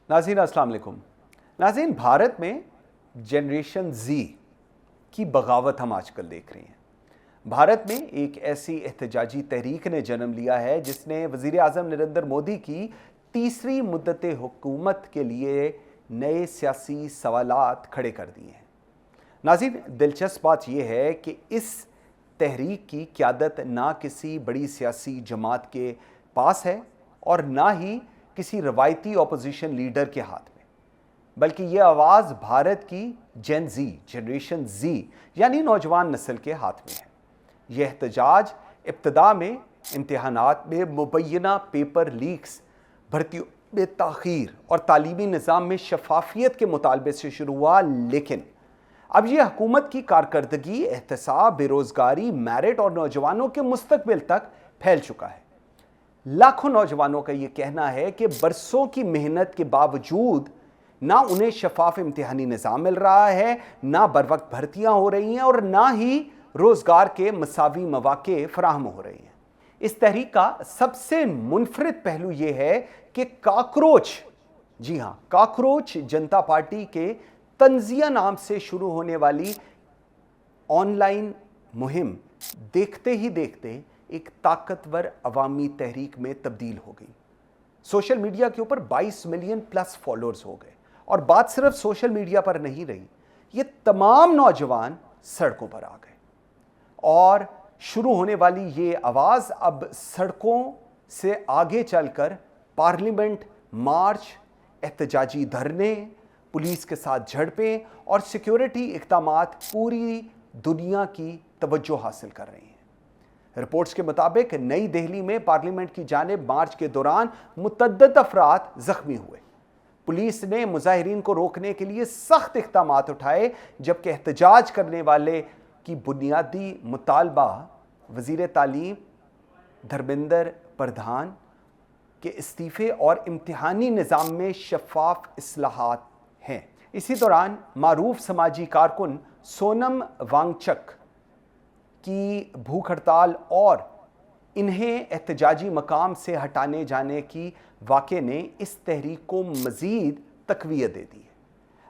नाज़रीन अस्सलाम वालेकुम। नाज़रीन, भारत में जनरेशन ज़ी की बगावत हम आजकल देख रहे हैं। भारत में एक ऐसी एहतजाजी तहरीक ने जन्म लिया है जिसने वज़ीर आज़म नरेंद्र मोदी की तीसरी मुद्दत हुकूमत के लिए नए सियासी सवालात खड़े कर दिए हैं। नाज़रीन, दिलचस्प बात यह है कि इस तहरीक की क़यादत ना किसी बड़ी सियासी जमात के पास है और ना ही किसी रवायती अपोजिशन लीडर के हाथ में, बल्कि ये आवाज़ भारत की जेन ज़ी, जनरेशन ज़ी यानी नौजवान नस्ल के हाथ में है। यह एहतजाज इब्तिदा में इम्तिहानात में मुबैना पेपर लीक्स, भर्तियों में ताख़ीर और तालीमी निज़ाम में शफाफियत के मुतालबे से शुरू हुआ, लेकिन अब यह हुकूमत की कारकर्दगी, एहतसाब, बेरोज़गारी, मेरिट और नौजवानों के मुस्तकबिल तक फैल चुका है। लाखों नौजवानों का ये कहना है कि बरसों की मेहनत के बावजूद ना उन्हें शफाफ इम्तिहानी निज़ाम मिल रहा है, ना बर वक्त भर्तियाँ हो रही हैं और ना ही रोज़गार के मसावी मौक़े फराहम हो रहे हैं। इस तहरीक का सबसे मुनफरिद पहलू ये है कि काकरोच, जी हाँ, काकरोच जनता पार्टी के तंज़िया नाम से शुरू होने वाली ऑनलाइन मुहिम देखते ही देखते एक ताकतवर अवामी तहरीक में तब्दील हो गई। सोशल मीडिया के ऊपर 22 मिलियन प्लस फॉलोअर्स हो गए और बात सिर्फ सोशल मीडिया पर नहीं रही, ये तमाम नौजवान सड़कों पर आ गए और शुरू होने वाली ये आवाज़ अब सड़कों से आगे चलकर पार्लियामेंट मार्च, एहतजाजी धरने, पुलिस के साथ झड़पें और सिक्योरिटी इक़दामात पूरी दुनिया की तवज्जो हासिल कर रही हैं। रिपोर्ट्स के मुताबिक नई दिल्ली में पार्लियामेंट की जानिब मार्च के दौरान मुतअद्दिद अफराद ज़ख्मी हुए। पुलिस ने मुजाहिरीन को रोकने के लिए सख्त इक़दामात उठाए, जबकि एहतजाज करने वाले की बुनियादी मुतालबा वज़ीर तालीम धर्मेंद्र प्रधान के इस्तीफ़े और इम्तिहानी निज़ाम में शफ़ाफ इस्लाहात हैं। इसी दौरान मारूफ समाजी कारकुन सोनम वांगचक की भूख हड़ताल और इन्हें एहतजाजी मकाम से हटाने जाने की वाक़े ने इस तहरीक को मज़ीद तक़वियत दे दी है।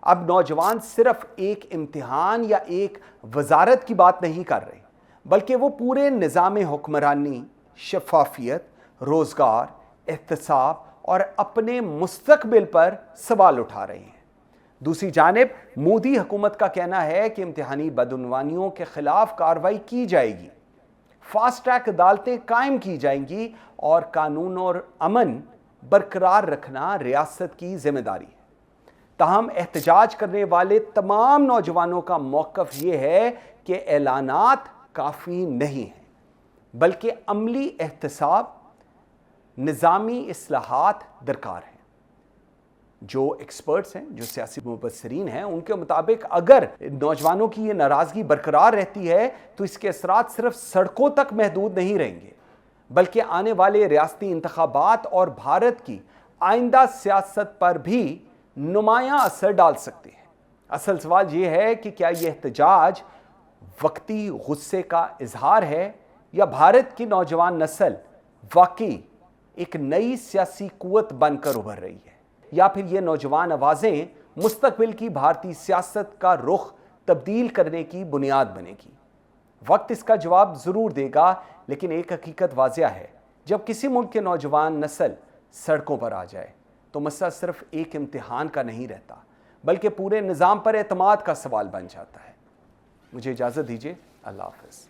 अब नौजवान सिर्फ एक इम्तिहान या एक वजारत की बात नहीं कर रहे, बल्कि वो पूरे निज़ाम हुक्मरानी, शफाफियत, रोज़गार, एहतसाब और अपने मुस्तकबिल पर सवाल उठा रहे हैं। दूसरी जानिब मोदी हुकूमत का कहना है कि इम्तिहानी बदउनवानियों के खिलाफ कार्रवाई की जाएगी, फास्ट ट्रैक अदालतें कायम की जाएंगी और कानून और अमन बरकरार रखना रियासत की जिम्मेदारी है। ताहम एहतजाज करने वाले तमाम नौजवानों का मौक़िफ़ ये है कि ऐलानात काफ़ी नहीं हैं, बल्कि अमली एहतसाब, निज़ामी इस्लाहात दरकार हैं। जो एक्सपर्ट्स हैं, जो सियासी मुबस्सिरीन हैं, उनके मुताबिक अगर नौजवानों की ये नाराज़गी बरकरार रहती है तो इसके असरात सिर्फ सड़कों तक महदूद नहीं रहेंगे, बल्कि आने वाले रियासती इंतखाबात और भारत की आइंदा सियासत पर भी नुमायां असर डाल सकते हैं। असल सवाल ये है कि क्या ये एहतजाज वक्ती गुस्से का इजहार है या भारत की नौजवान नस्ल वाकई एक नई सियासी कुव्वत बनकर उभर रही है, या फिर ये नौजवान आवाज़ें मुस्तकबिल की भारतीय सियासत का रुख तब्दील करने की बुनियाद बनेगी। वक्त इसका जवाब ज़रूर देगा, लेकिन एक हकीकत वाज़िया है, जब किसी मुल्क के नौजवान नस्ल सड़कों पर आ जाए तो मसला सिर्फ एक इम्तिहान का नहीं रहता, बल्कि पूरे निज़ाम पर एतमाद का सवाल बन जाता है। मुझे इजाज़त दीजिए। अल्लाह हाफ़िज़।